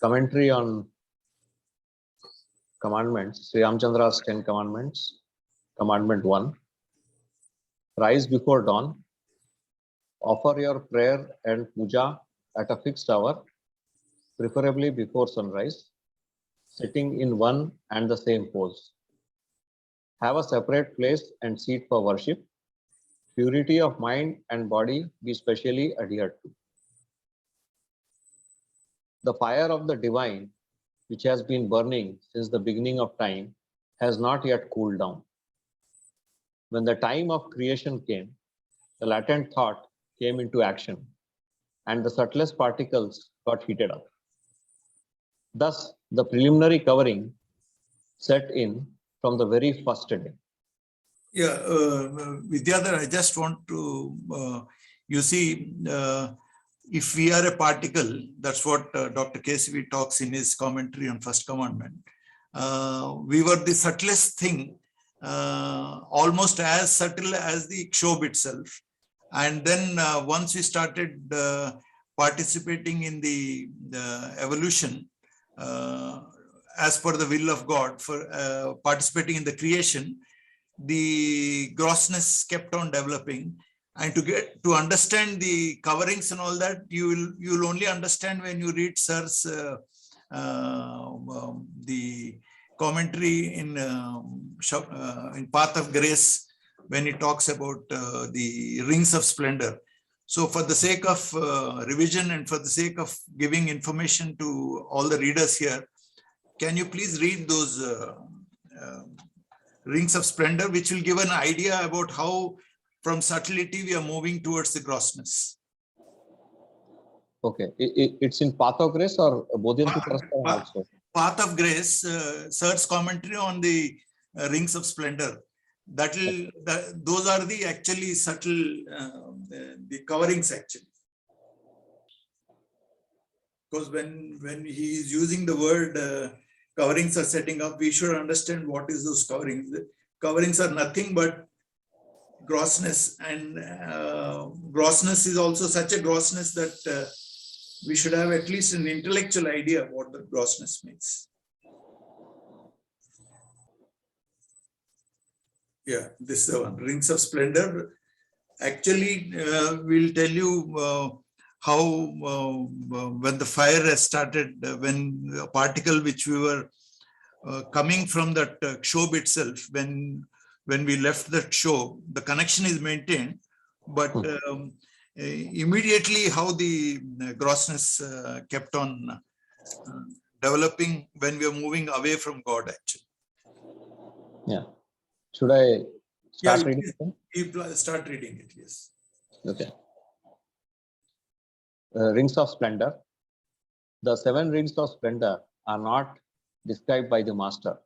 Commentary on Commandments, Sri Ramchandra's 10 Commandments. Commandment 1. Rise before dawn. Offer your prayer and puja at a fixed hour, preferably before sunrise, sitting in one and the same pose. Have a separate place and seat for worship. Purity of mind and body be specially adhered to. The fire of the divine, which has been burning since the beginning of time, has not yet cooled down. When the time of creation came, the latent thought came into action, and the subtlest particles got heated up. Thus, the preliminary covering set in from the very first day. Yeah, Vidyadhar, I just want to, you see, if we are a particle, that's what Dr. KCV talks in his commentary on First Commandment. We were the subtlest thing, almost as subtle as the Kshob itself. And then once we started participating in the evolution, as per the will of God, for participating in the creation, the grossness kept on developing. And to understand the coverings and all that, you'll only understand when you read Sir's the commentary in Path of Grace, when he talks about the Rings of Splendor. So for the sake of revision and for the sake of giving information to all the readers here, can you please read those Rings of Splendor, which will give an idea about how from subtlety we are moving towards the grossness. Okay, it's in Path of Grace or Bodhayanti Parasparam also? Path of Grace, Sir's commentary on the Rings of Splendor. Those are the actually subtle, the coverings actually. Because when he is using the word coverings are setting up, we should understand what is those coverings. The coverings are nothing but grossness, and grossness is also such a grossness that we should have at least an intellectual idea of what the grossness means. Yeah, this is the one, Rings of Splendor. Actually, we'll tell you how when the fire has started, when a particle which we were coming from that Kshob itself, when we left that show, the connection is maintained, but immediately how the grossness kept on developing when we are moving away from God, actually. Yeah. Should I start reading it? You start reading it, yes. Okay. Rings of Splendor. The 7 rings of splendor are not described by the master.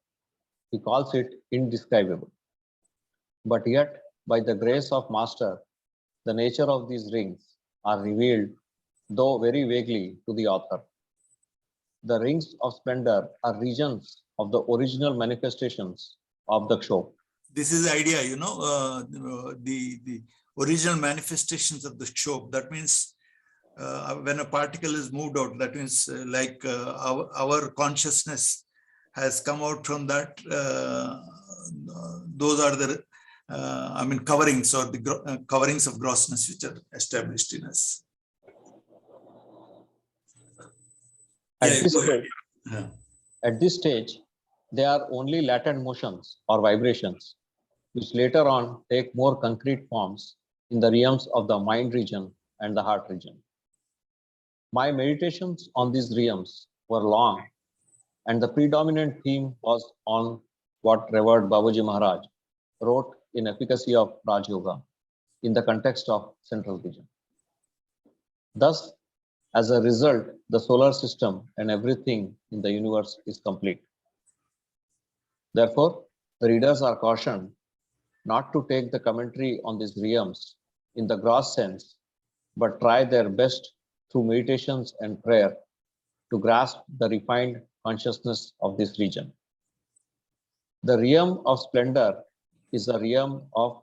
He calls it indescribable. But yet, by the grace of Master, the nature of these rings are revealed, though very vaguely, to the author. The rings of splendor are regions of the original manifestations of the Kshob. This is the idea, you know, the original manifestations of the Kshob. That means when a particle is moved out, that means like our consciousness has come out from that. Those are the coverings, or the coverings of grossness which are established in us. At this stage, they are only latent motions or vibrations, which later on take more concrete forms in the realms of the mind region and the heart region. My meditations on these realms were long, and the predominant theme was on what Revered Babuji Maharaj wrote in Efficacy of Raj Yoga in the context of central vision. Thus, as a result, the solar system and everything in the universe is complete. Therefore, the readers are cautioned not to take the commentary on these realms in the gross sense, but try their best through meditations and prayer to grasp the refined consciousness of this region. The realm of splendor is a realm of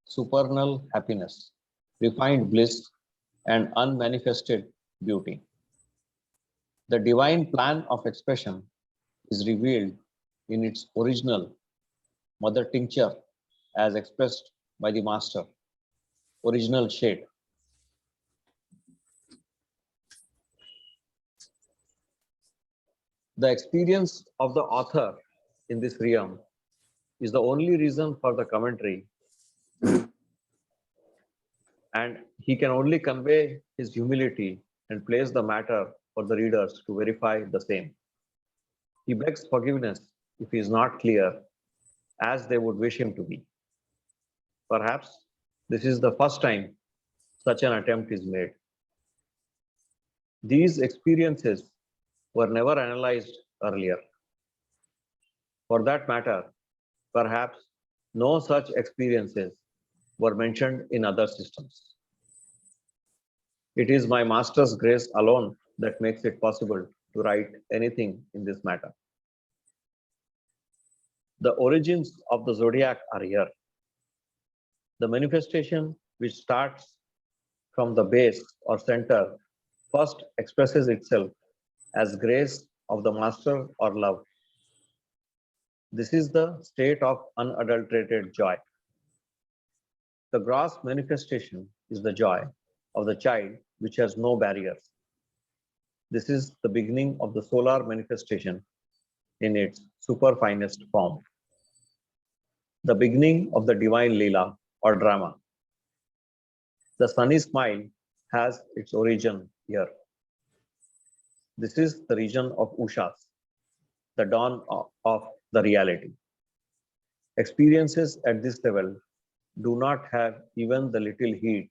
supernal happiness, refined bliss, and unmanifested beauty. The divine plan of expression is revealed in its original mother tincture as expressed by the master, original shade. The experience of the author in this realm is the only reason for the commentary, and he can only convey his humility and place the matter for the readers to verify the same. He begs forgiveness if he is not clear as they would wish him to be. Perhaps this is the first time such an attempt is made. These experiences were never analyzed earlier. For that matter, perhaps no such experiences were mentioned in other systems. It is my master's grace alone that makes it possible to write anything in this matter. The origins of the zodiac are here. The manifestation, which starts from the base or center, first expresses itself as grace of the master or love. This is the state of unadulterated joy. The gross manifestation is the joy of the child which has no barriers. This is the beginning of the solar manifestation in its superfinest form. The beginning of the divine Leela or drama. The sunny smile has its origin here. This is the region of Ushas, the dawn of the reality. Experiences at this level do not have even the little heat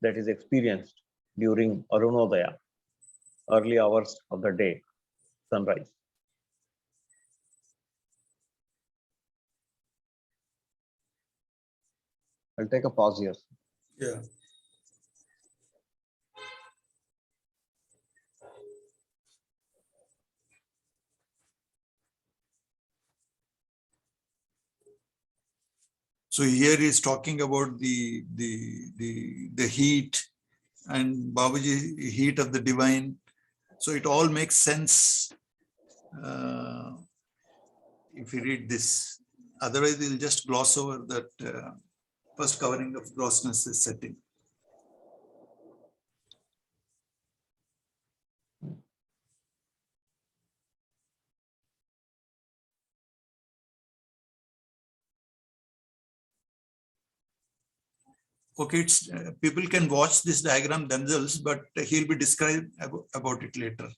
that is experienced during Arunodaya, early hours of the day, sunrise. I'll take a pause here. Yeah. So here he's talking about the heat and Babuji, heat of the divine. So it all makes sense if you read this. Otherwise, we'll just gloss over that first covering of grossness is setting. Okay, it's people can watch this diagram themselves, but he'll be described about it later.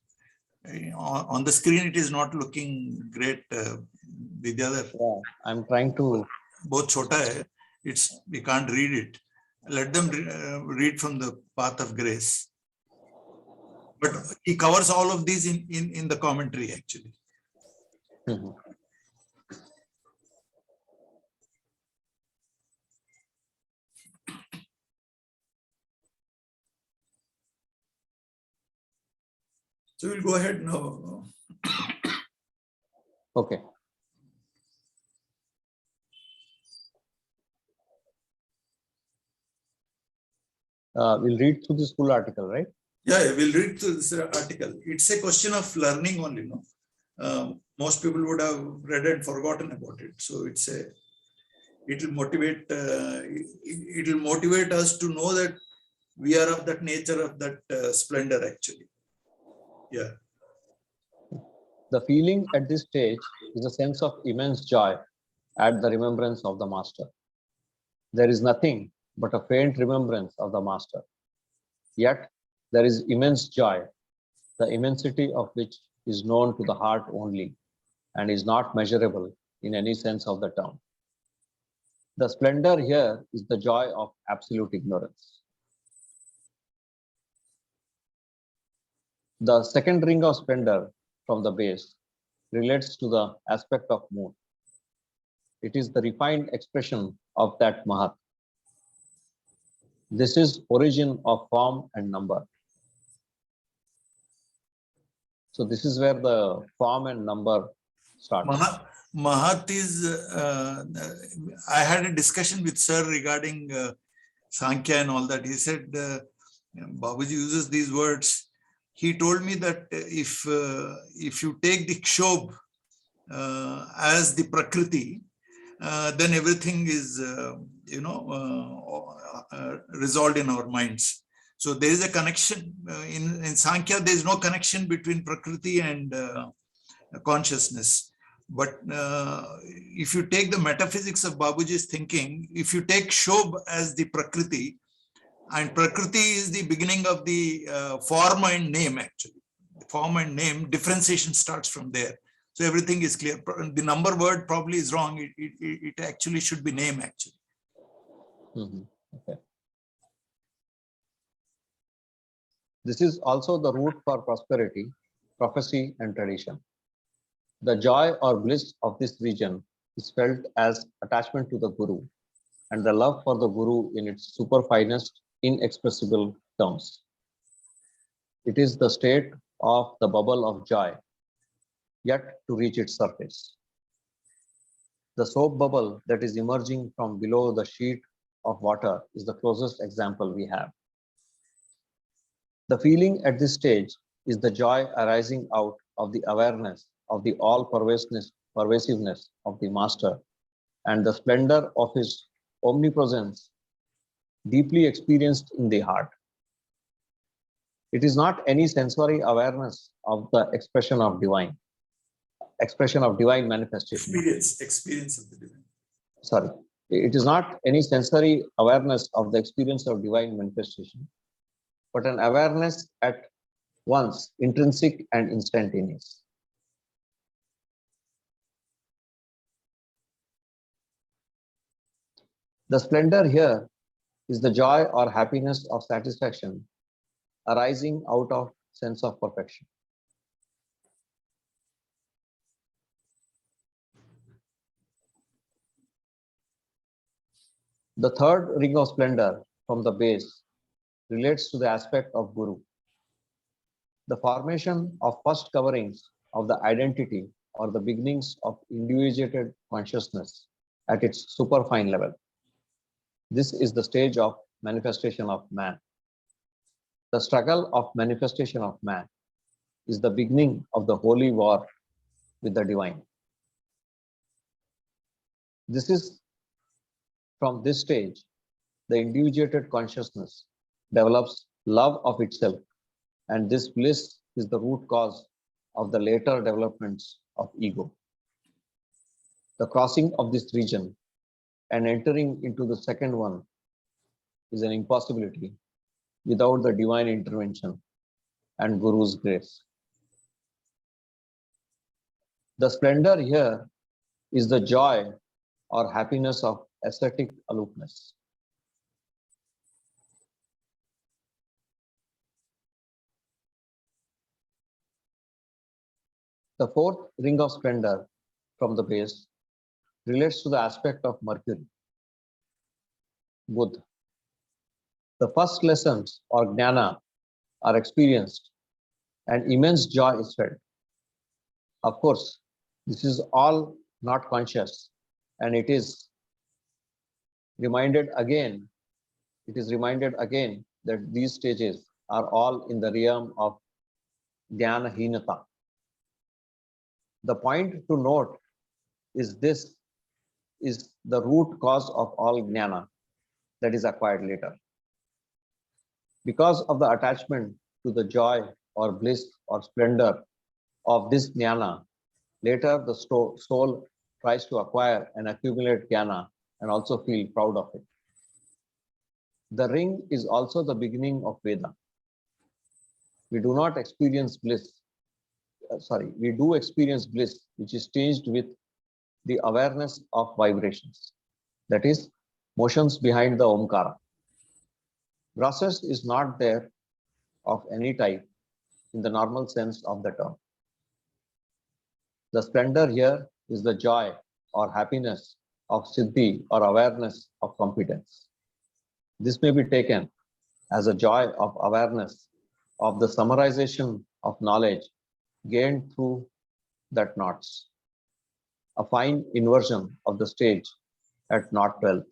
On the screen, it is not looking great. Vidyadhar. Yeah, I'm trying to. Both chota hai, we can't read it. Let them read from the path of grace. But he covers all of these in the commentary actually. Mm-hmm. So we'll go ahead now. Okay. We'll read through this full article, right? Yeah, we'll read through this article. It's a question of learning only, no? Most people would have read and forgotten about it. So it will motivate us to know that we are of that nature, of that splendor actually. Yeah. The feeling at this stage is a sense of immense joy at the remembrance of the master. There is nothing but a faint remembrance of the master. Yet there is immense joy, the immensity of which is known to the heart only and is not measurable in any sense of the term. The splendor here is the joy of absolute ignorance. The second ring of splendor from the base relates to the aspect of moon. It is the refined expression of that Mahat. This is origin of form and number. So this is where the form and number start. Mahat is, I had a discussion with sir regarding Sankhya and all that. He said, Babuji uses these words he told me that if you take the Kshob as the Prakriti, then everything is, resolved in our minds. So there is a connection. In Sankhya, there is no connection between Prakriti and consciousness. But if you take the metaphysics of Babuji's thinking, if you take Shobh as the Prakriti, and Prakriti is the beginning of the form and name, actually. Form and name, differentiation starts from there. So everything is clear. The number word probably is wrong. It actually should be name, actually. Okay. This is also the root for prosperity, prophecy, and tradition. The joy or bliss of this region is felt as attachment to the Guru and the love for the Guru in its super finest, inexpressible terms. It is the state of the bubble of joy, yet to reach its surface. The soap bubble that is emerging from below the sheet of water is the closest example we have. The feeling at this stage is the joy arising out of the awareness of the all-pervasiveness of the Master and the splendor of his omnipresence deeply experienced in the heart. It is not any sensory awareness of the expression of divine manifestation. Experience of the divine. Sorry, it is not any sensory awareness of the experience of divine manifestation, but an awareness at once intrinsic and instantaneous. The splendor here is the joy or happiness of satisfaction arising out of sense of perfection. The third ring of splendor from the base relates to the aspect of Guru. The formation of first coverings of the identity or the beginnings of individuated consciousness at its superfine level. This is the stage of manifestation of man. The struggle of manifestation of man is the beginning of the holy war with the divine. This is from this stage, the individuated consciousness develops love of itself, and this bliss is the root cause of the later developments of ego. The crossing of this region and entering into the second one is an impossibility without the divine intervention and Guru's grace. The splendor here is the joy or happiness of ascetic aloofness. The fourth ring of splendor from the base relates to the aspect of Mercury, Buddha. The first lessons or jnana are experienced and immense joy is felt. Of course, this is all not conscious, and it is reminded again that these stages are all in the realm of jnana-hinata. The point to note is this is the root cause of all jnana that is acquired later. Because of the attachment to the joy or bliss or splendor of this jnana, later the soul tries to acquire and accumulate jnana and also feel proud of it. The ring is also the beginning of Veda. We do experience bliss, which is tinged with the awareness of vibrations, that is, motions behind the Omkara. Process is not there of any type in the normal sense of the term. The splendor here is the joy or happiness of siddhi or awareness of competence. This may be taken as a joy of awareness of the summarization of knowledge gained through that knots, a fine inversion of the stage at knot 12.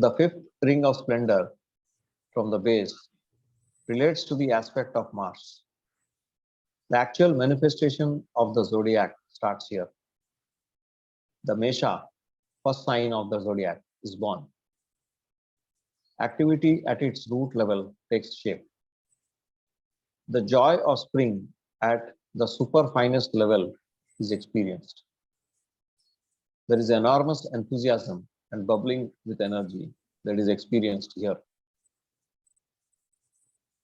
The fifth ring of splendor from the base relates to the aspect of Mars. The actual manifestation of the zodiac starts here. The Mesha, first sign of the zodiac, is born. Activity at its root level takes shape. The joy of spring at the super finest level is experienced. There is enormous enthusiasm and bubbling with energy that is experienced here.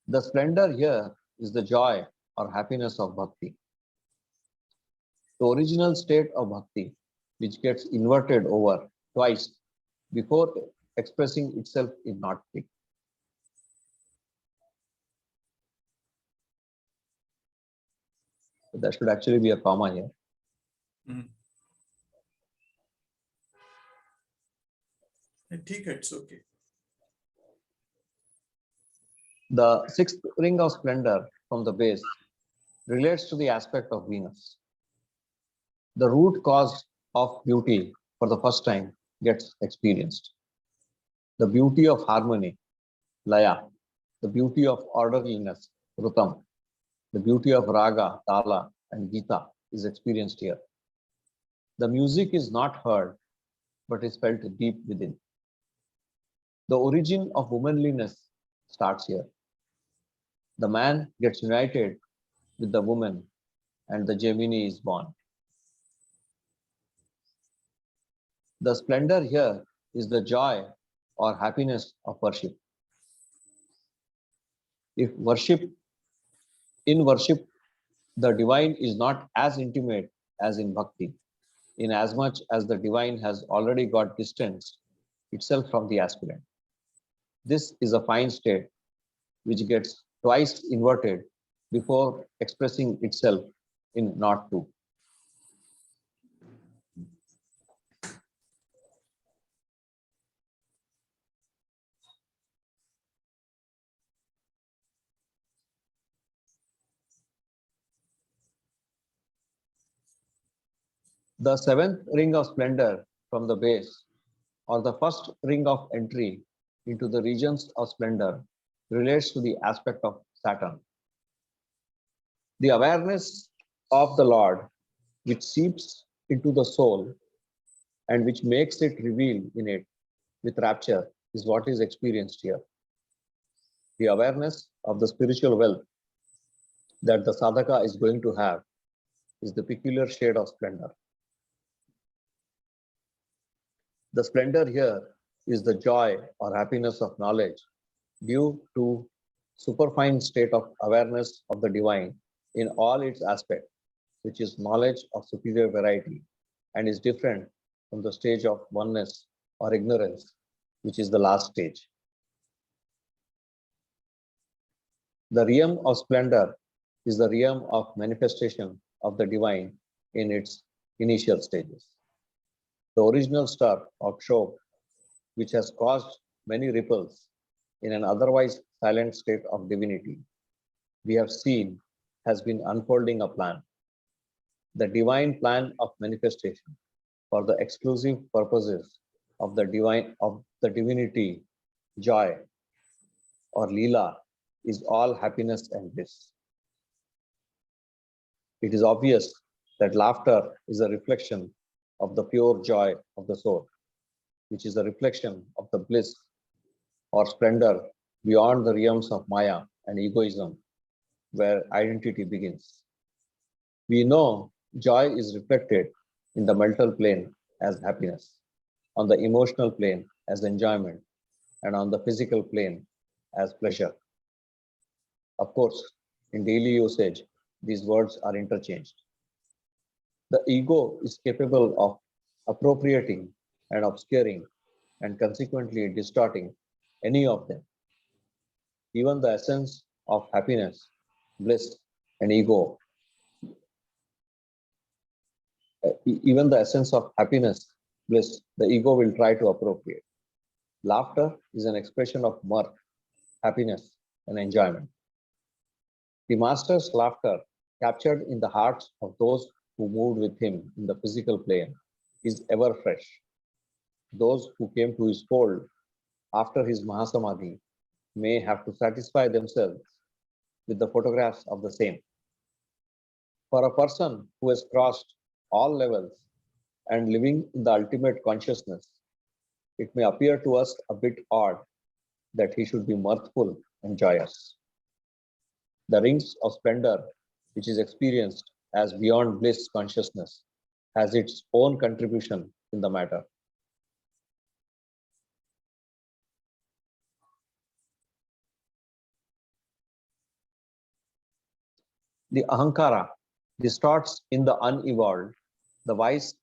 The splendor here is the joy or happiness of bhakti. The original state of bhakti, which gets inverted over twice before expressing itself in Natvi. So there should actually be a comma here. It's okay. The sixth ring of splendor from the base relates to the aspect of Venus. The root cause of beauty for the first time gets experienced. The beauty of harmony, Laya, the beauty of orderliness, Rutam, the beauty of Raga, Tala, and Gita is experienced here. The music is not heard, but is felt deep within. The origin of womanliness starts here. The man gets united with the woman, and the Gemini is born. The splendor here is the joy or happiness of worship. In worship, the divine is not as intimate as in bhakti, in as much as the divine has already got distanced itself from the aspirant. This is a fine state which gets twice inverted before expressing itself in not two. The seventh ring of splendor from the base, or the first ring of entry into the regions of splendor, relates to the aspect of Saturn. The awareness of the Lord, which seeps into the soul and which makes it reveal in it with rapture, is what is experienced here. The awareness of the spiritual wealth that the sadhaka is going to have is the peculiar shade of splendor. The splendor here is the joy or happiness of knowledge due to superfine state of awareness of the divine in all its aspects, which is knowledge of superior variety and is different from the stage of oneness or ignorance, which is the last stage. The realm of splendor is the realm of manifestation of the divine in its initial stages. The original star of Shok, which has caused many ripples in an otherwise silent state of divinity, we have seen has been unfolding a plan. The divine plan of manifestation for the exclusive purposes of the divinity, joy, or Leela is all happiness and bliss. It is obvious that laughter is a reflection of the pure joy of the soul, which is a reflection of the bliss or splendor beyond the realms of Maya and egoism, where identity begins. We know joy is reflected in the mental plane as happiness, on the emotional plane as enjoyment, and on the physical plane as pleasure. Of course, in daily usage, these words are interchanged. The ego is capable of appropriating and obscuring and consequently distorting any of them. Even the essence of happiness, bliss, and ego, even the essence of happiness, bliss, the ego will try to appropriate. Laughter is an expression of mirth, happiness, and enjoyment. The master's laughter, captured in the hearts of those who moved with him in the physical plane, is ever fresh. Those who came to his fold after his Mahasamadhi may have to satisfy themselves with the photographs of the same. For a person who has crossed all levels and living in the ultimate consciousness, it may appear to us a bit odd that he should be mirthful and joyous. The rings of splendor, which is experienced as beyond bliss consciousness, has its own contribution in the matter. The ahankara distorts in the unevolved the wise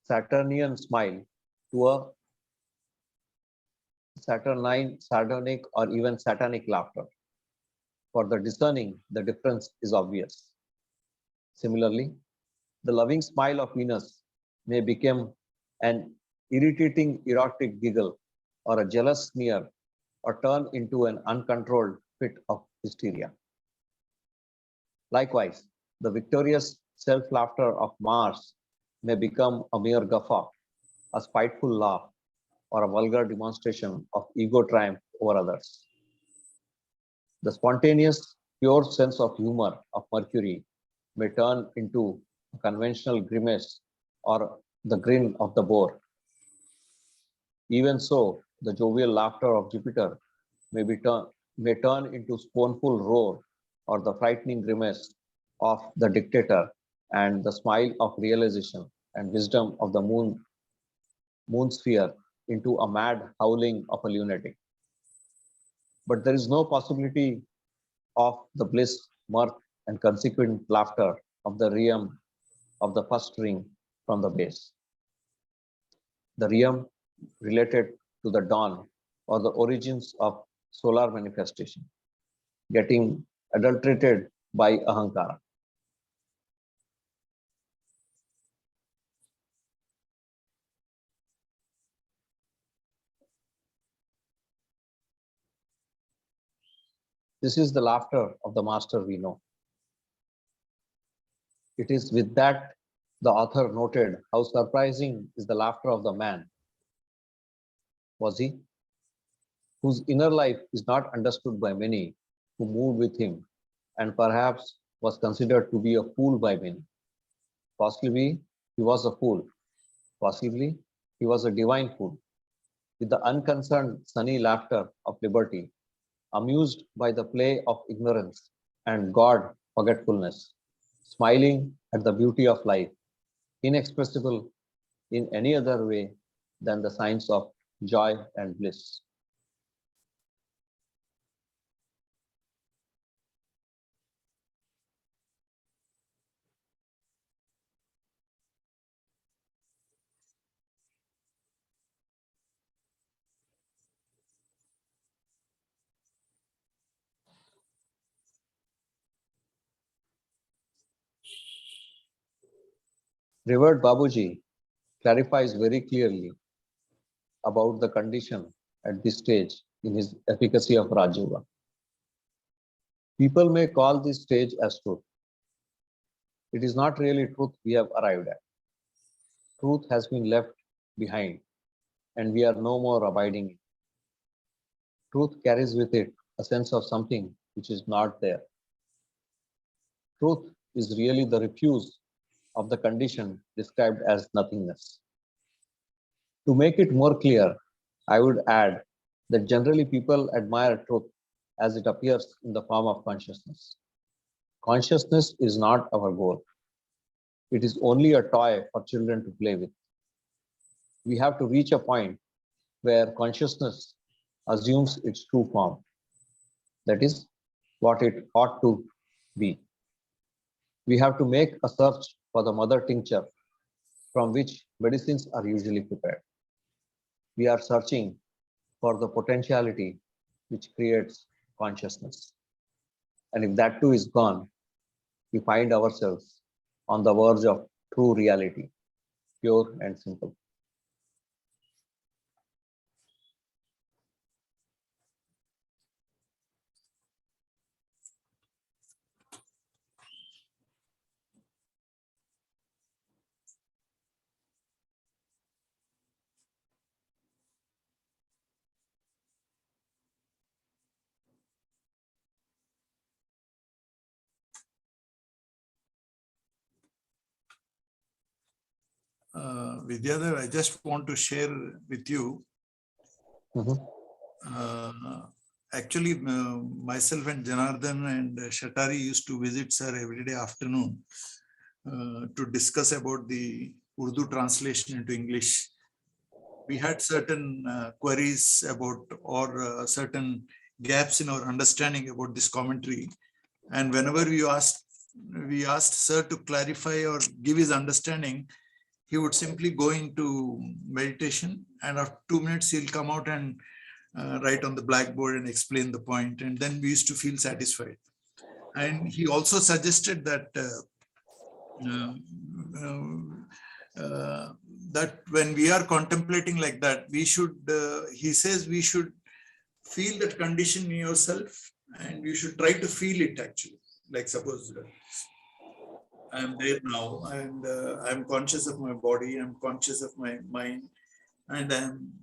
Saturnian smile to a saturnine, sardonic, or even satanic laughter. For the discerning, the difference is obvious. Similarly, the loving smile of Venus may become an irritating erotic giggle or a jealous sneer or turn into an uncontrolled fit of hysteria. Likewise, the victorious self-laughter of Mars may become a mere guffaw, a spiteful laugh, or a vulgar demonstration of ego triumph over others. The spontaneous, pure sense of humor of Mercury may turn into a conventional grimace or the grin of the boar. Even so, the jovial laughter of Jupiter may turn into scornful roar or the frightening grimace of the dictator, and the smile of realization and wisdom of the moon sphere into a mad howling of a lunatic. But there is no possibility of the bliss, mirth, and consequent laughter of the realm of the first ring from the base. The realm related to the dawn or the origins of solar manifestation, getting adulterated by ahankara. This is the laughter of the master we know. It is with that the author noted how surprising is the laughter of the man, was he, whose inner life is not understood by many who moved with him and perhaps was considered to be a fool by many. Possibly he was a fool. Possibly he was a divine fool, with the unconcerned sunny laughter of liberty, amused by the play of ignorance and God forgetfulness, smiling at the beauty of life, inexpressible in any other way than the signs of joy and bliss. Revered Babuji clarifies very clearly about the condition at this stage in his efficacy of Raj Yoga. People may call this stage as truth. It is not really truth we have arrived at. Truth has been left behind and we are no more abiding in. Truth carries with it a sense of something which is not there. Truth is really the refuse of the condition described as nothingness. To make it more clear, I would add that generally people admire truth as it appears in the form of consciousness. Consciousness is not our goal. It is only a toy for children to play with. We have to reach a point where consciousness assumes its true form. That is what it ought to be. We have to make a search for the mother tincture from which medicines are usually prepared. We are searching for the potentiality which creates consciousness. And if that too is gone, we find ourselves on the verge of true reality, pure and simple. Vidyadhar, I just want to share with you. Actually, myself and Janardhan and Shatari used to visit sir every day afternoon to discuss about the Urdu translation into English. We had certain queries about or certain gaps in our understanding about this commentary. And whenever we asked sir to clarify or give his understanding, he would simply go into meditation, and after 2 minutes, he'll come out and write on the blackboard and explain the point. And then we used to feel satisfied. And he also suggested that that when we are contemplating like that, we should, he says, we should feel that condition in yourself, and you should try to feel it actually. Like suppose I'm there now, and I'm conscious of my body, I'm conscious of my mind, and I'm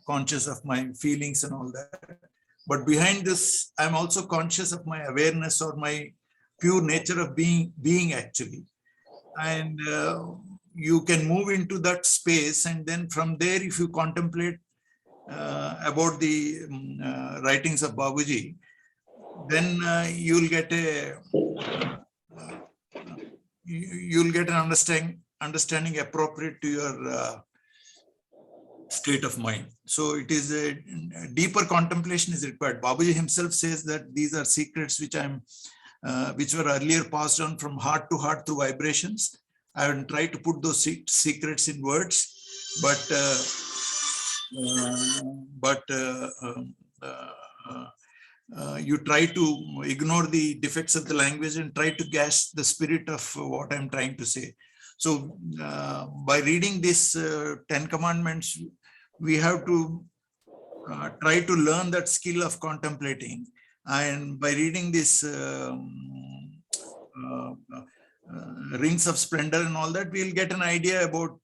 conscious of my feelings and all that. But behind this, I'm also conscious of my awareness or my pure nature of being actually. And you can move into that space, and then from there, if you contemplate about the writings of Babuji, then you'll get an understanding appropriate to your state of mind. So it is a deeper contemplation is required. Babuji himself says that these are secrets which were earlier passed on from heart to heart through vibrations. I will try to put those secrets in words, but you try to ignore the defects of the language and try to grasp the spirit of what I'm trying to say. So by reading this 10 commandments, we have to try to learn that skill of contemplating. And by reading this Rings of Splendor and all that, we'll get an idea about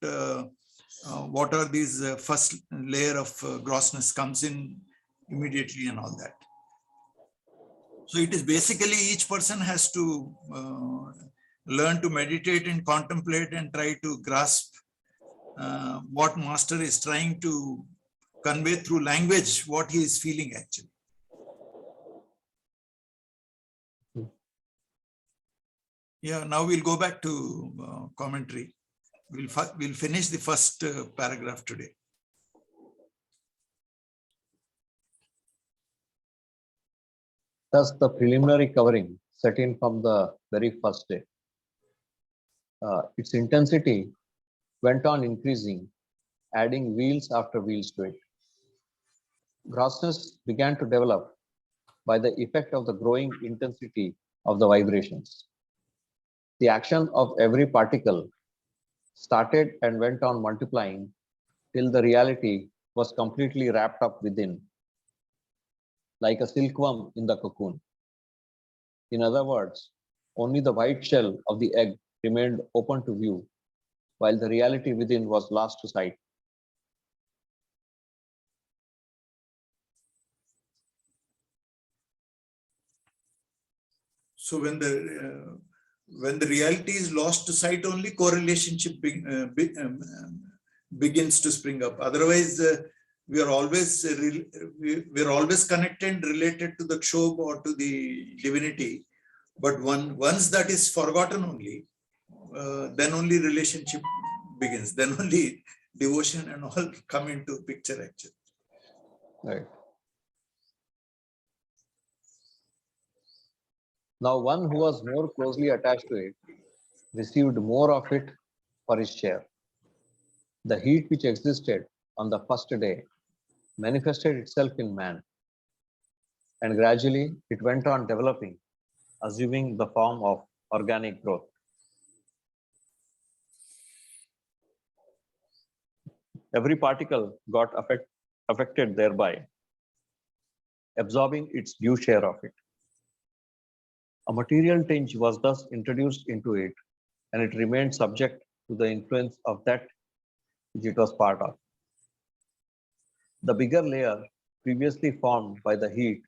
what are these first layer of grossness comes in immediately and all that. So it is basically each person has to learn to meditate and contemplate and try to grasp what master is trying to convey through language, what he is feeling actually. Yeah, now we'll go back to commentary. We'll finish the first paragraph today. Thus, the preliminary covering set in from the very first day. Its intensity went on increasing, adding wheels after wheels to it. Grossness began to develop by the effect of the growing intensity of the vibrations. The action of every particle started and went on multiplying till the reality was completely wrapped up within, like a silkworm in the cocoon. In other words, only the white shell of the egg remained open to view, while the reality within was lost to sight. So when the reality is lost to sight, only correlationship begins to spring up. Otherwise, we are always connected, related to the Kshobh or to the divinity. But once that is forgotten only, then only relationship begins. Then only devotion and all come into picture actually. Right. Now, one who was more closely attached to it received more of it for his share. The heat which existed on the first day manifested itself in man, and gradually it went on developing, assuming the form of organic growth. Every particle got affected thereby, absorbing its due share of it. A material tinge was thus introduced into it, and it remained subject to the influence of that which it was part of. The bigger layer, previously formed by the heat,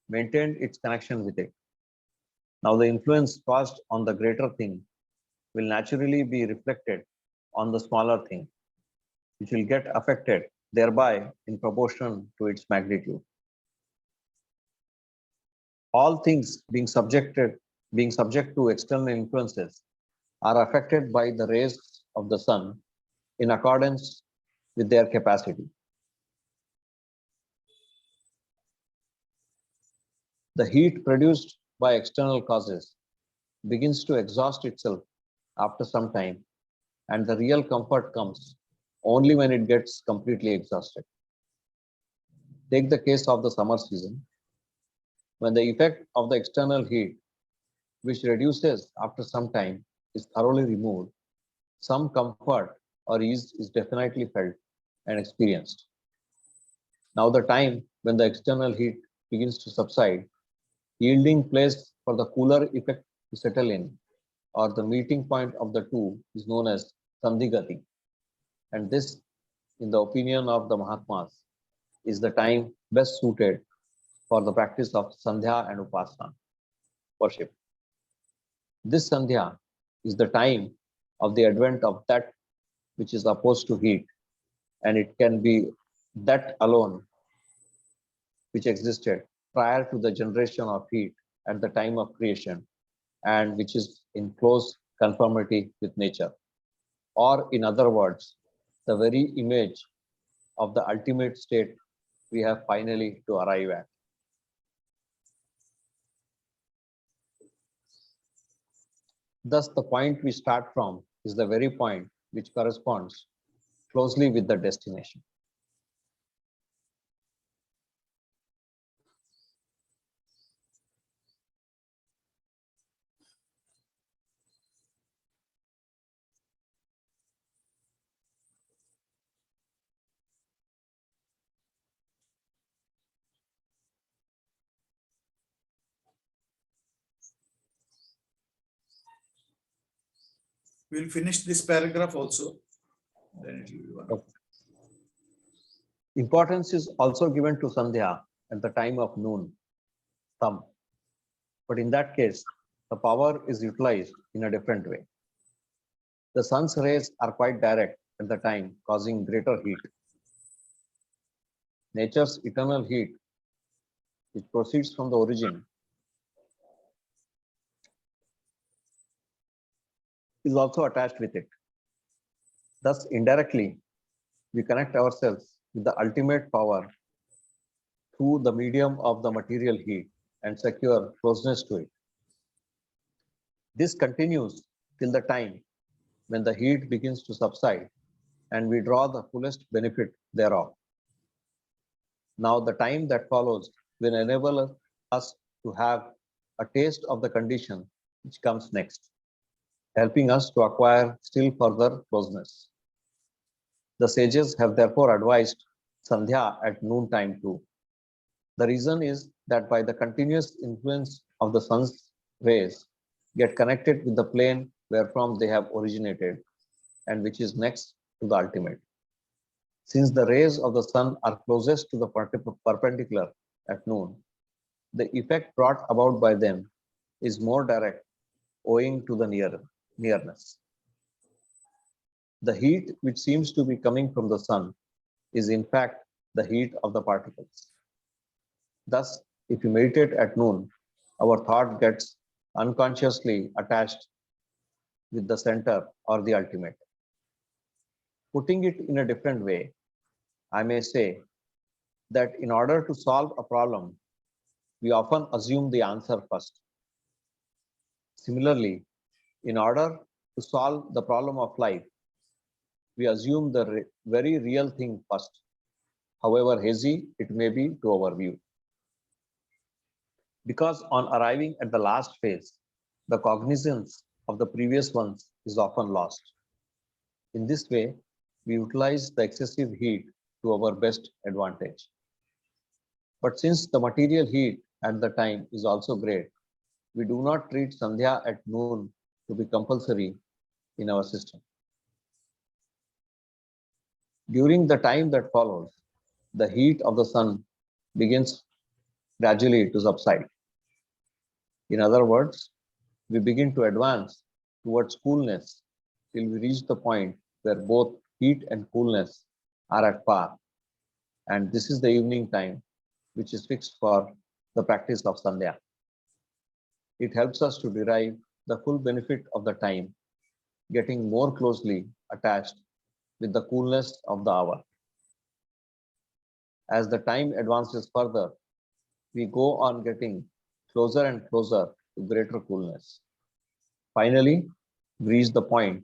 maintained its connection with it. Now the influence caused on the greater thing will naturally be reflected on the smaller thing. which will get affected thereby in proportion to its magnitude. All things being subject to external influences are affected by the rays of the sun in accordance with their capacity. The heat produced by external causes begins to exhaust itself after some time, and the real comfort comes only when it gets completely exhausted. Take the case of the summer season, when the effect of the external heat, which reduces after some time, is thoroughly removed, some comfort or ease is definitely felt and experienced. Now, the time when the external heat begins to subside, yielding place for the cooler effect to settle in, or the meeting point of the two, is known as Sandhigati. And this, in the opinion of the Mahatmas, is the time best suited for the practice of Sandhya and Upasana, worship. This Sandhya is the time of the advent of that which is opposed to heat, and it can be that alone which existed prior to the generation of heat at the time of creation, and which is in close conformity with nature. Or, in other words, the very image of the ultimate state we have finally to arrive at. Thus, the point we start from is the very point which corresponds closely with the destination. We'll finish this paragraph also. Then it will be one. Okay. Importance is also given to Sandhya at the time of noon, thumb. But in that case, the power is utilized in a different way. The sun's rays are quite direct at the time, causing greater heat. Nature's eternal heat, which proceeds from the origin, is also attached with it. Thus, indirectly, we connect ourselves with the ultimate power through the medium of the material heat and secure closeness to it. This continues till the time when the heat begins to subside and we draw the fullest benefit thereof. Now, the time that follows will enable us to have a taste of the condition which comes next, helping us to acquire still further closeness. The sages have therefore advised Sandhya at noontime too. The reason is that by the continuous influence of the sun's rays get connected with the plane wherefrom they have originated and which is next to the ultimate. Since the rays of the sun are closest to the perpendicular at noon, the effect brought about by them is more direct owing to the nearness. The heat which seems to be coming from the sun is in fact the heat of the particles. Thus, if you meditate at noon, our thought gets unconsciously attached with the center or the ultimate. Putting it in a different way, I may say that in order to solve a problem, we often assume the answer first. Similarly, in order to solve the problem of life, we assume the very real thing first, however hazy it may be to our view. Because on arriving at the last phase, the cognizance of the previous ones is often lost. In this way, we utilize the excessive heat to our best advantage. But since the material heat at the time is also great, we do not treat Sandhya at noon to be compulsory in our system. During the time that follows, the heat of the sun begins gradually to subside. In other words, we begin to advance towards coolness till we reach the point where both heat and coolness are at par, and this is the evening time which is fixed for the practice of Sandhya. It helps us to derive the full benefit of the time, getting more closely attached with the coolness of the hour. As the time advances further, we go on getting closer and closer to greater coolness. Finally, we reach the point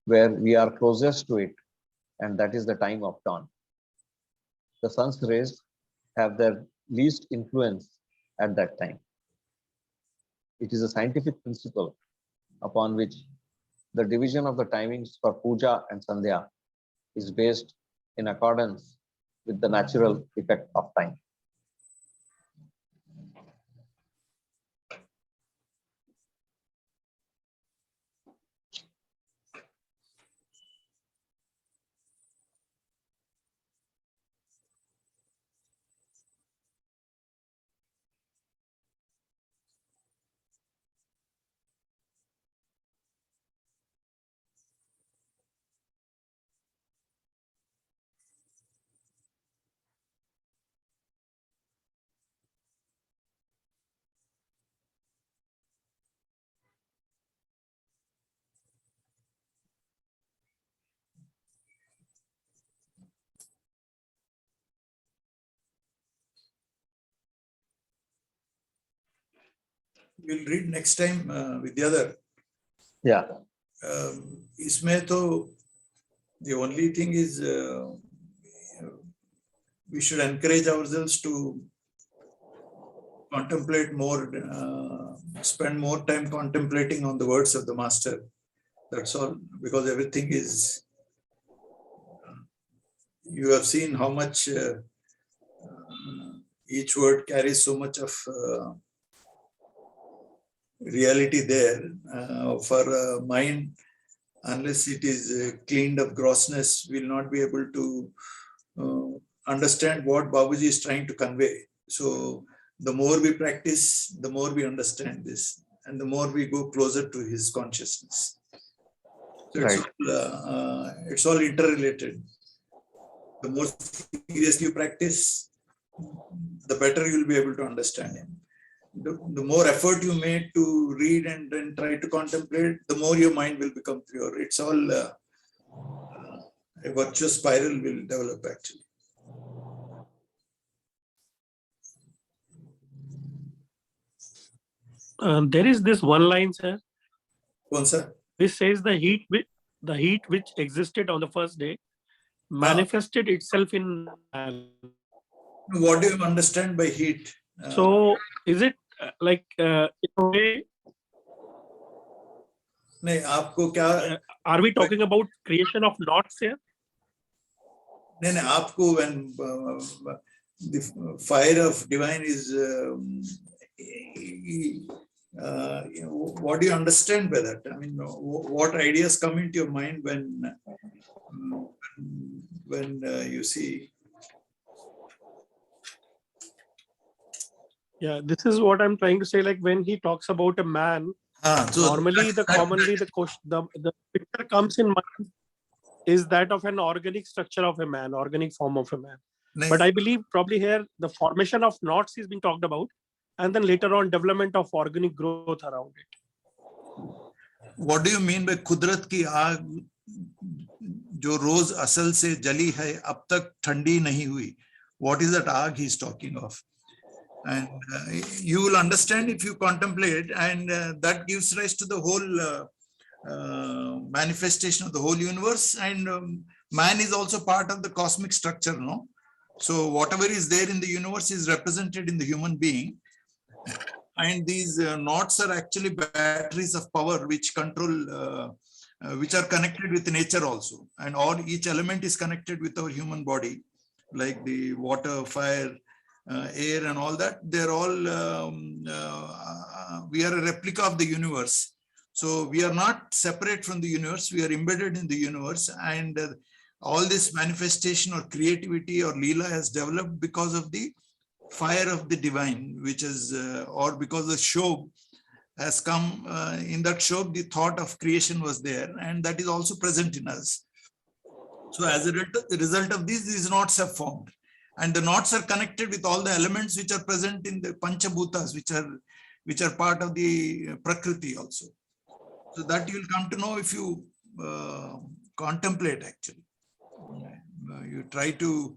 where we are closest to it, and that is the time of dawn. The sun's rays have their least influence at that time. It is a scientific principle upon which the division of the timings for puja and sandhya is based in accordance with the natural effect of time. We'll read next time, Vidyadhar. Yeah. इसमें तो the only thing is we should encourage ourselves to contemplate more, spend more time contemplating on the words of the master. That's all, because everything is, you have seen how much each word carries so much of reality there. For mind, unless it is cleaned of grossness, will not be able to understand what Babuji is trying to convey. So the more we practice, the more we understand this, and the more we go closer to his consciousness. So Right. It's all interrelated. The more seriously you practice, the better you'll be able to understand him. The more effort you make to read and then try to contemplate, the more your mind will become pure. It's all a virtuous spiral will develop actually. There is this one line, sir. Sir? This says the heat which existed on the first day manifested itself in man. What do you understand by heat? So is it like in a way? नहीं, आपको क्या? Are we talking about creation of knots here? नहीं, आपको when the fire of divine is, what do you understand by that? I mean, what ideas come into your mind when you see? Yeah, this is what I'm trying to say. Like when he talks about a man, So normally the picture comes in mind is that of an organic structure of a man, organic form of a man. But I believe probably here the formation of knots is being talked about, and then later on development of organic growth around it. What do you mean by कुदरत की आग जो रोज असल से जली है अब तक ठंडी नहीं हुई? What is that आग he is talking of? And you will understand if you contemplate, and that gives rise to the whole manifestation of the whole universe. And man is also part of the cosmic structure, no? So whatever is there in the universe is represented in the human being. And these knots are actually batteries of power which control, which are connected with nature also. And each element is connected with our human body, like the water, fire, air and all that. They're all, we are a replica of the universe. So we are not separate from the universe, we are embedded in the universe, and all this manifestation or creativity or Leela has developed because of the fire of the divine, which is, or because the Shobh has come, in that Shobh the thought of creation was there, and that is also present in us. So as a result of this, these knots have formed. And the knots are connected with all the elements which are present in the Panchabhutas, which are part of the Prakriti also. So that you will come to know if you contemplate actually. You try to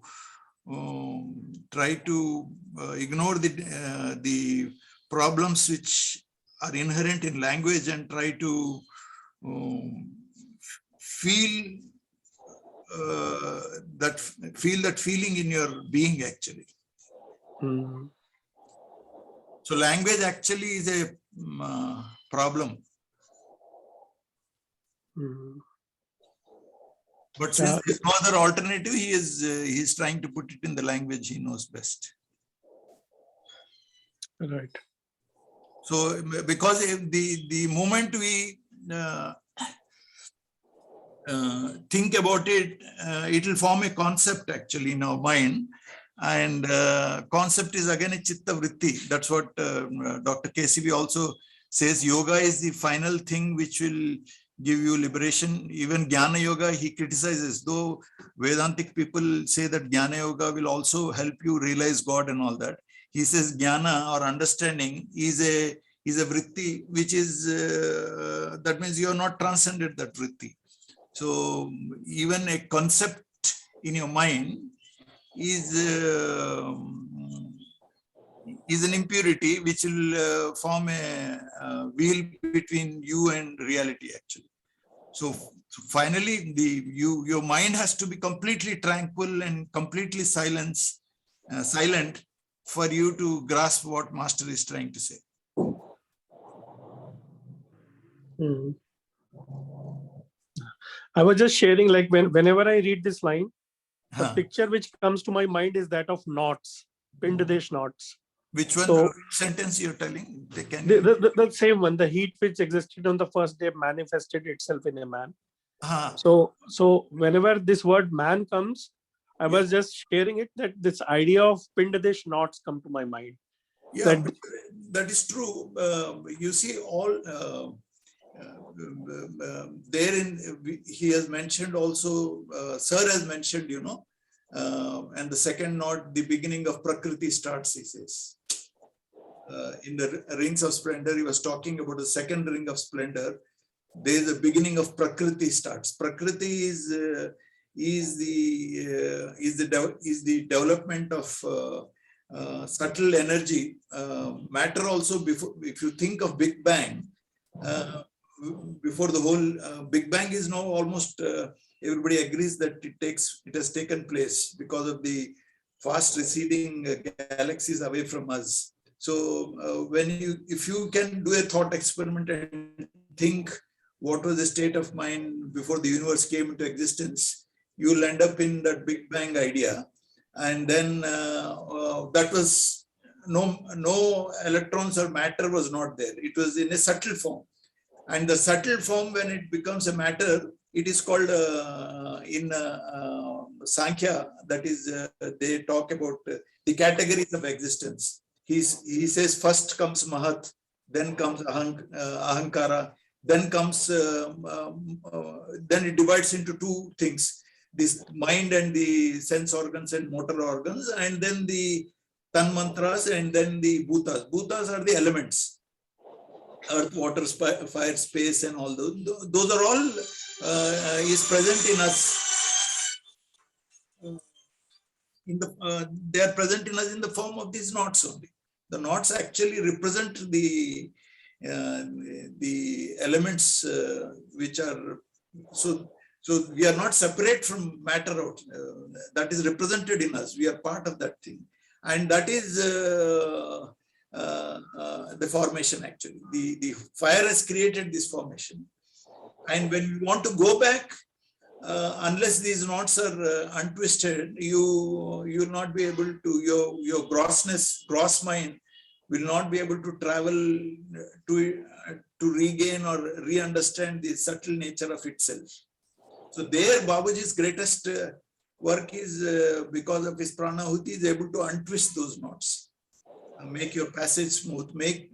ignore the problems which are inherent in language and try to feel that feeling in your being actually. So language actually is a problem. But since there's no other alternative, he is trying to put it in the language he knows best. Right. So because the moment we think about it, it will form a concept actually in our mind. And concept is again a chitta vritti. That's what Dr. KCB also says. Yoga is the final thing which will give you liberation. Even Jnana Yoga, he criticizes, though Vedantic people say that Jnana Yoga will also help you realize God and all that. He says Jnana or understanding is a vritti, which is, that means you have not transcended that vritti. So even a concept in your mind is an impurity which will form a wheel between you and reality actually. So finally, your mind has to be completely tranquil and completely silent for you to grasp what Master is trying to say. I was just sharing, like whenever I read this line, the picture which comes to my mind is that of knots, Pindadesh knots. Which one? So, sentence you're telling? The same one, the heat which existed on the first day manifested itself in a man. So whenever this word man comes, I was just sharing it, that this idea of Pindadesh knots come to my mind. Yeah, that is true. You see, all therein he has mentioned also, Sir has mentioned, and the second knot, the beginning of Prakriti starts, he says. In the Rings of Splendor, he was talking about the second ring of splendor. There is a beginning of Prakriti starts. Prakriti is the development of subtle energy. Matter also, before, if you think of Big Bang, before the whole Big Bang is now almost everybody agrees that it has taken place because of the fast receding galaxies away from us. So if you can do a thought experiment and think what was the state of mind before the universe came into existence, you will end up in that Big Bang idea. And then that was no electrons or matter was not there. It was in a subtle form. And the subtle form, when it becomes a matter, it is called in Sankhya, that is, they talk about the categories of existence. He says first comes Mahat, then comes Ahankara, then comes, then it divides into two things, this mind and the sense organs and motor organs, and then the Tanmantras, and then the Bhutas. Bhutas are the elements. Earth, water, fire, space, and all those. Those are all is present in us. They are present in us in the form of these knots only. The knots actually represent the elements which are so we are not separate from matter out. That is represented in us. We are part of that thing, and that is the formation actually. The fire has created this formation, and when we want to go back, unless these knots are untwisted, you will not be able to, your gross mind will not be able to travel to regain or re-understand the subtle nature of itself. So there Babuji's greatest work is, because of his pranahuti, is able to untwist those knots, make your passage smooth, make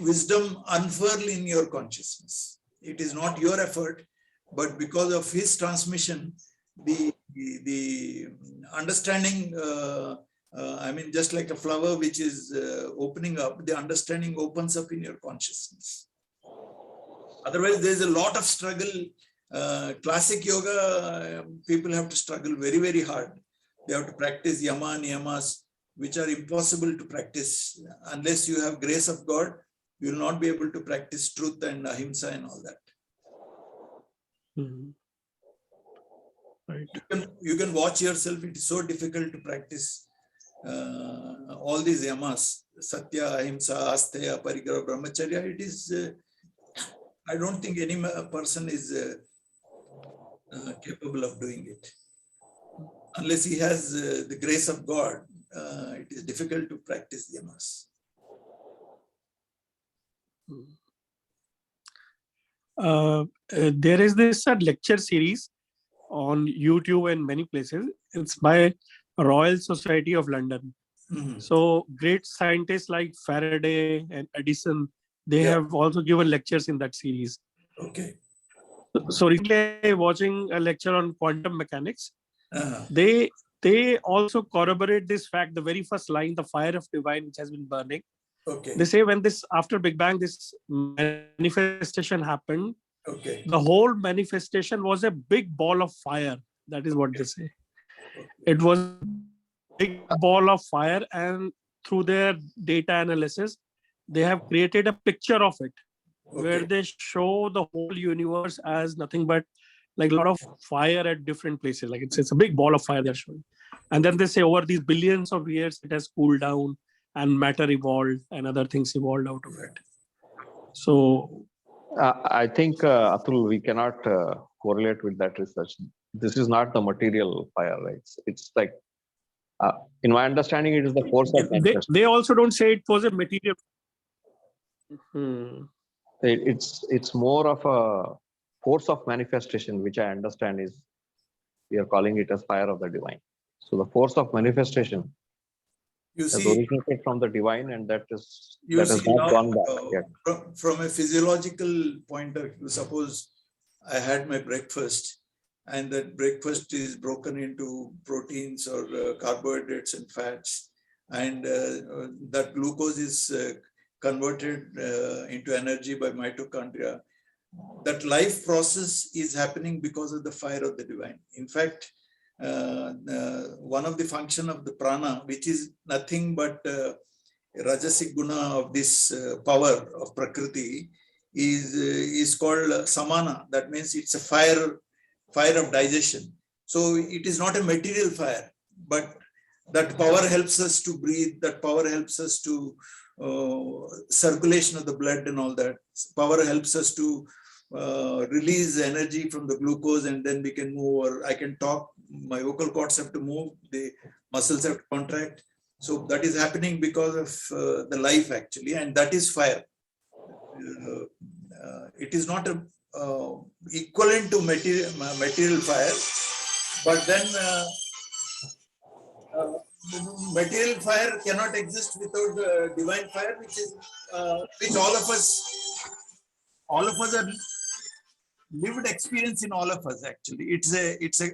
wisdom unfurl in your consciousness. It is not your effort, but because of his transmission, the understanding, I mean, just like a flower which is opening up, the understanding opens up in your consciousness. Otherwise, there's a lot of struggle. Classic yoga, people have to struggle very, very hard. They have to practice yama, niyamas, which are impossible to practice. Unless you have grace of God, you will not be able to practice truth and ahimsa and all that. Mhm. Right. You can watch yourself. It is so difficult to practice all these yamas, satya, ahimsa, asteya, parigraha, brahmacharya. It is, I don't think any person is capable of doing it. Unless he has the grace of God, it is difficult to practice yamas. There is this lecture series on YouTube and many places. It's by Royal Society of London. Mhm. So great scientists like Faraday and Edison, they Yeah. have also given lectures in that series. Okay. So recently I was watching a lecture on quantum mechanics. Uh-huh. They also corroborate this fact, the very first line, the fire of divine which has been burning. Okay. They say when this, after Big Bang, this manifestation happened, Okay. the whole manifestation was a big ball of fire. That is what they say. It was a big ball of fire, and through their data analysis, they have created a picture of it, where they show the whole universe as nothing but like a lot of fire at different places. Like it's a big ball of fire they're showing. And then they say over these billions of years, it has cooled down and matter evolved and other things evolved out of it. So I think, Atul, we cannot correlate with that research. This is not the material fire, right? It's like, in my understanding, it is the force of manifestation. they also don't say it was a material. It's more of a force of manifestation, which I understand is, we are calling it as fire of the divine. So the force of manifestation has originated from the divine, and that has not gone back yet. From a physiological point of view, suppose I had my breakfast and that breakfast is broken into proteins or carbohydrates and fats, and that glucose is converted into energy by mitochondria. That life process is happening because of the fire of the divine. In fact, one of the function of the prana, which is nothing but rajasic guna of this power of prakriti, is called samana. That means it's a fire of digestion. So it is not a material fire, but that power helps us to breathe. That power helps us to circulation of the blood and all that. Power helps us to release energy from the glucose, and then we can move, or I can talk. My vocal cords have to move, the muscles have to contract. So that is happening because of the life actually, and that is fire. It is not a equivalent to material fire, but then material fire cannot exist without the divine fire, which is which all of us are lived experience in all of us actually. It's a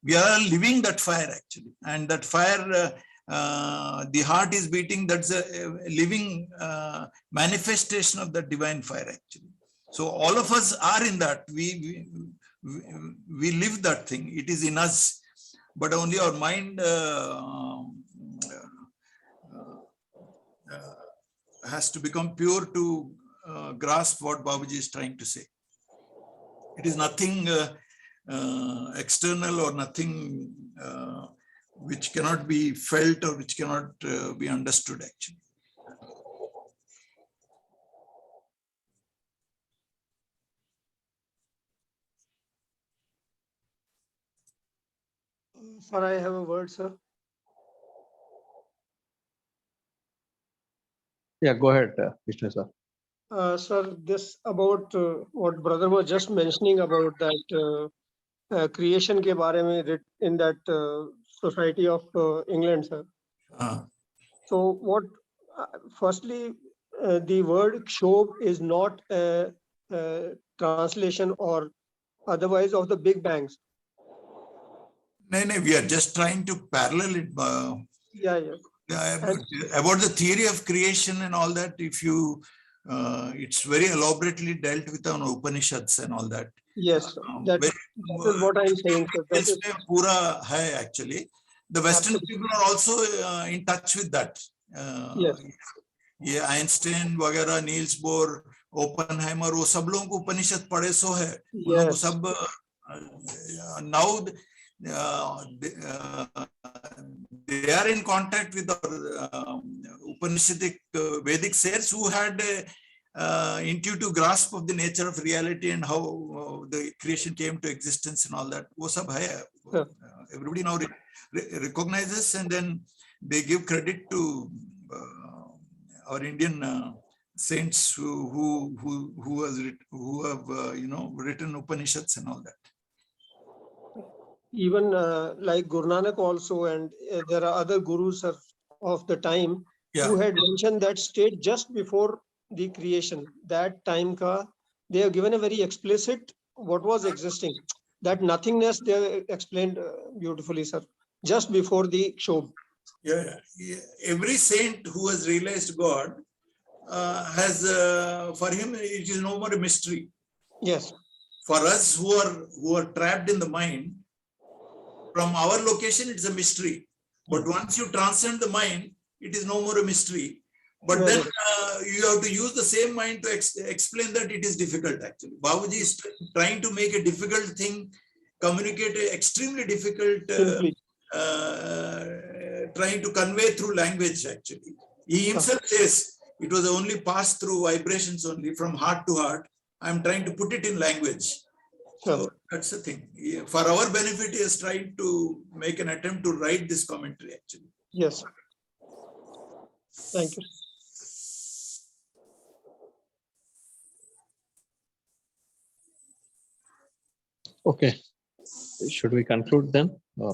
we are living that fire actually, and that fire, the heart is beating. That's a living manifestation of the divine fire actually. So all of us are in that. We live that thing. It is in us, but only our mind has to become pure to grasp what Babuji is trying to say. It is nothing external or nothing which cannot be felt or which cannot be understood actually. Sir, I have a word, sir. Yeah, go ahead, Vishnu sir. Sir, this about what brother was just mentioning about that creation ke baare mein in that Society of England, sir. So what, firstly, the word Kshobh is not a translation or otherwise of the big bangs. No, we are just trying to parallel it. Yeah. About the theory of creation and all that, if you, it's very elaborately dealt with on Upanishads and all that. Yes, that is what I'm saying. Sir. That is pura hai actually. The Western absolutely. people are also in touch with that. Yes. ये Einstein वगैरह, Niels Bohr, Oppenheimer, वो सब लोगों को उपनिषद पढ़े सो है, उन लोगों को सब now they are in contact with our Upanishadic Vedic sages who had intuitive grasp of the nature of reality and how the creation came to existence and all that. वो सब है. Everybody now recognizes, and then they give credit to our Indian saints who have written Upanishads and all that. Even like Guru Nanak also, and there are other gurus of the time who had mentioned that state just before the creation. That time they have given a very explicit what was existing. That nothingness they explained beautifully, sir. Just before the show. Yeah. Every saint who has realized God has, for him, it is no more a mystery. Yes. For us who are trapped in the mind, from our location, it's a mystery. But once you transcend the mind, it is no more a mystery. But then you have to use the same mind to explain that it is difficult, actually. Babuji is trying to make a difficult thing, communicate an extremely difficult, trying to convey through language, actually. He himself says, it was only passed through vibrations only, from heart to heart. I'm trying to put it in language. So that's the thing. For our benefit, he is trying to make an attempt to write this commentary, actually. Yes. Thank you. Okay. Should we conclude then? Yeah,